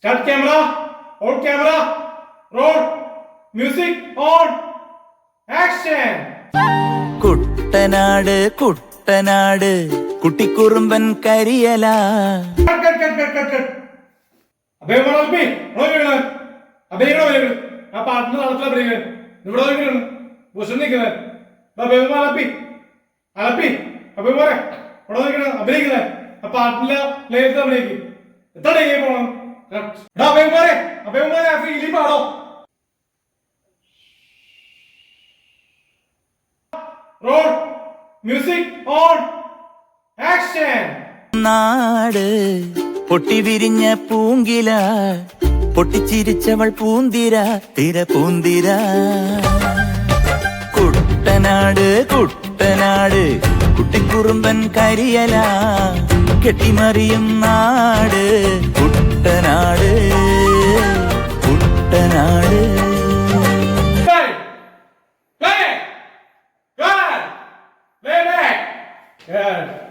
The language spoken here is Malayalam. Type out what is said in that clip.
Start camera. On camera. Roll. Music on. Action. Kuttanad Kuttanad കുട്ടിക്കുറുമ്പൻ കരിയല. ആ പാട്ടിന് നടത്തില്ല പറയുന്നത് ഇവിടെ അലപ്പി അലപ്പി അപ്പൊ പോരെ ഇവിടെ നോക്കണം അഭിനയിക്കുന്നത് ആ പാട്ടില്ല നേരത്തെ അഭിനയിക്കും എത്ര ഡേ പോണം അഭയകുമാരെ അഭയകുമാരെ ഇലി പാടോ റോൾ മ്യൂസിക് ഓൺ ആക്ഷൻ. നാട് പൊട്ടി വിരിഞ്ഞ പൂങ്കില പൊട്ടിച്ചിരിച്ചവൾ പൂന്തിര തിര പൂന്തിര. കുട്ടനാട് കുട്ടനാട് കുട്ടിക്കുറുമ്പൻ കരിയല കെട്ടിമറിയും നാട് Kuttanad Kuttanad. Play back. Good.